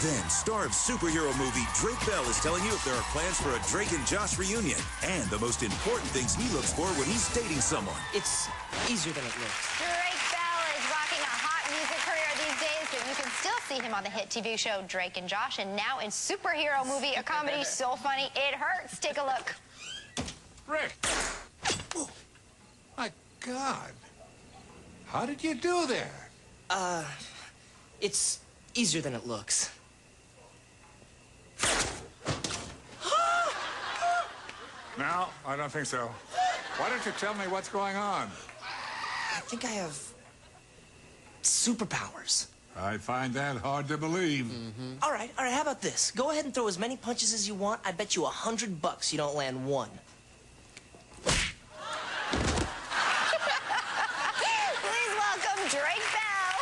Then, star of superhero movie Drake Bell is telling you if there are plans for a Drake and Josh reunion and the most important things he looks for when he's dating someone. It's easier than it looks. Drake Bell is rocking a hot music career these days, but you can still see him on the hit TV show Drake and Josh, and now in superhero movie, a comedy so funny it hurts. Take a look. Rick! Oh, my God. How did you do there? It's easier than it looks. No, I don't think so. Why don't you tell me what's going on? I think I have superpowers. I find that hard to believe. All right, how about this? Go ahead and throw as many punches as you want. I bet you $100 you don't land one. Please welcome Drake Bell.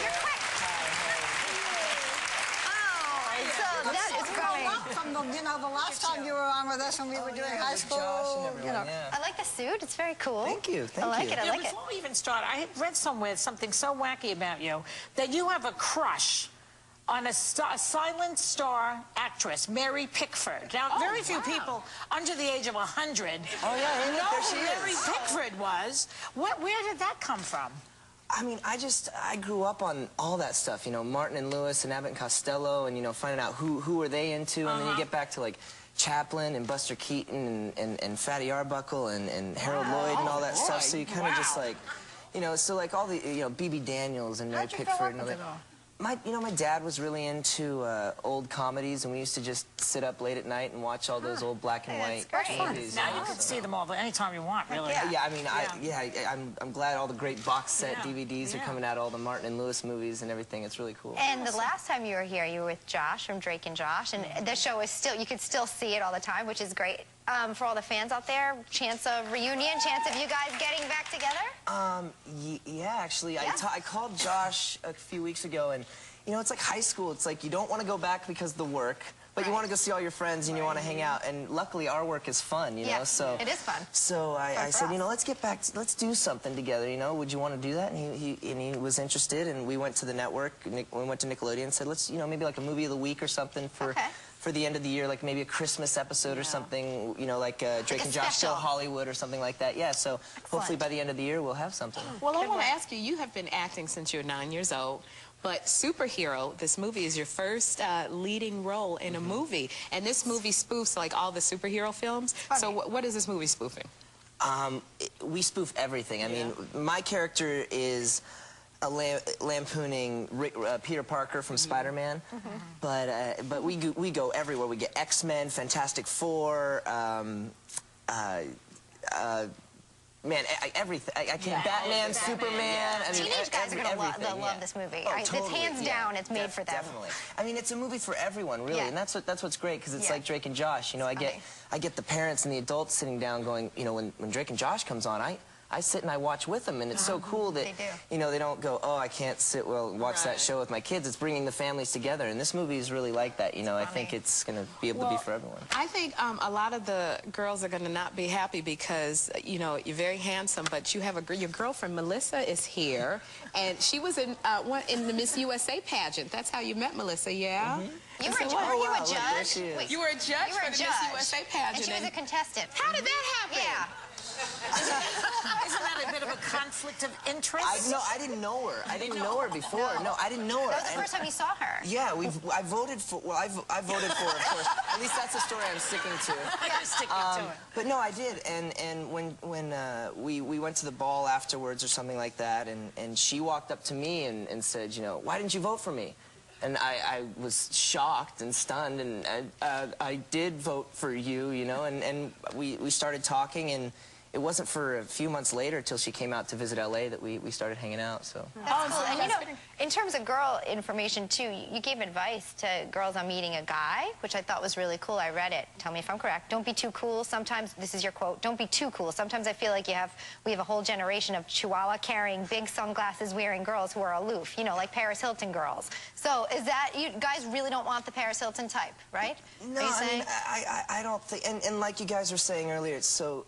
You're quick. Oh, so that is funny. From the last time you were on with us when we were doing high school, I like the suit. It's very cool. Thank you. I like it. I like it. Before we even start, I had read somewhere something so wacky about you that you have a crush on a silent star actress, Mary Pickford. Now, very few people under the age of 100 know who Mary Pickford was. Where did that come from? I mean, I grew up on all that stuff, you know, Martin and Lewis and Abbott and Costello, and, you know, finding out who are they into, and then you get back to, like, Chaplin and Buster Keaton and Fatty Arbuckle and Harold Lloyd and all that stuff, so you kind of just, like, you know, so, like, all the, you know, B.B. Daniels and Mary Pickford and all that. My dad was really into old comedies, and we used to just sit up late at night and watch all those old black and white movies. Now you can see them all anytime you want, really. Yeah, I mean, I'm glad all the great box set DVDs are coming out, all the Martin and Lewis movies and everything. It's really cool. And the last time you were here, you were with Josh from Drake and Josh, and the show is still, you can still see it all the time, which is great. For all the fans out there, chance of reunion, chance of you guys getting back together? Yeah, actually, I called Josh a few weeks ago, and, you know, it's like high school. It's like you don't want to go back because of the work, but you want to go see all your friends and you want to hang out, and luckily our work is fun, you know, so... it is fun. So I said, you know, let's get back, let's do something together, you know, would you want to do that? And he was interested, and we went to the network, we went to Nickelodeon and said, let's, you know, maybe like a movie of the week or something for the end of the year, like maybe a Christmas episode or something, you know, like Drake and Josh Show Hollywood or something like that. Yeah, so hopefully by the end of the year we'll have something. Well, I want to ask you, you have been acting since you're 9 years old, but Superhero, this movie is your first leading role in a movie, and this movie spoofs like all the superhero films. So what is this movie spoofing? We spoof everything. I mean, my character is lampooning Peter Parker from Spider-Man, but we go everywhere. We get X-Men, Fantastic Four, man, everything. Batman, Superman. I mean, teenage guys are going to love this movie. Oh, It's totally, hands down, it's made for them. Definitely. I mean, it's a movie for everyone, really, and that's what's great, because it's like Drake and Josh. You know, I get the parents and the adults sitting down going, you know, when Drake and Josh comes on, I sit and I watch with them, and it's so cool that, you know, they don't go, oh, I can't sit watch that show with my kids. It's bringing the families together, and this movie is really like that. You know, I think it's going to be able to be for everyone. I think a lot of the girls are going to not be happy because, you know, you're very handsome, but you have your girlfriend Melissa is here, and she was in the Miss USA pageant. That's how you met Melissa, yeah? You were a judge? Wait, you were a judge for the Miss USA pageant. And she was a contestant. How did that happen? Yeah. Isn't that a bit of a conflict of interest? No, I didn't know her. I didn't know her before. No, I didn't know her. That was the first time you saw her. Yeah, I voted for. Well, I voted for her, of course. At least that's the story I'm sticking to. You're sticking to it. But no, I did. And when we went to the ball afterwards or something like that, and she walked up to me and said, you know, why didn't you vote for me? And I was shocked and stunned, and I did vote for you, you know, and we started talking, and it wasn't for a few months later till she came out to visit LA that we started hanging out, so. That's cool. And you know, in terms of girl information too, you gave advice to girls on meeting a guy, which I thought was really cool. I read it. Tell me if I'm correct. Don't be too cool. Sometimes, this is your quote, don't be too cool. Sometimes I feel like we have a whole generation of chihuahua carrying, big sunglasses wearing girls who are aloof, you know, like Paris Hilton girls. So is that, you guys really don't want the Paris Hilton type, right? No, I mean, I don't think, and like you guys were saying earlier, it's so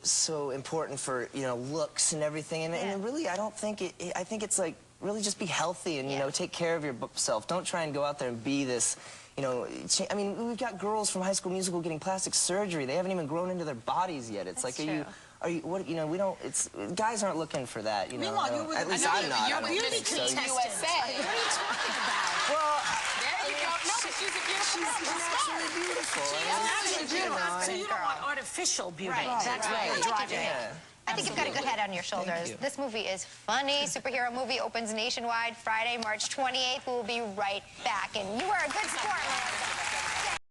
important important for, you know, looks and everything. And really, I don't think I think it's like, really just be healthy and, you know, take care of yourself. Don't try and go out there and be this, you know, I mean, we've got girls from High School Musical getting plastic surgery. They haven't even grown into their bodies yet. It's That's like, true. are you, what, you know, we don't, it's, guys aren't looking for that, you know. Meanwhile, you're with At least I'm not. you're I don't beauty think so. contestant. USA. What are you talking about? Well, There you go. No, but she's a beautiful girl. naturally beautiful. Naturally beautiful. So you don't want artificial beauty. Right. That's Right. what I you're like driving it. at. I think you've got a good head on your shoulders. you. This movie is funny. Superhero movie opens nationwide Friday, March 28th. We'll be right back. And you are a good sport, Melissa.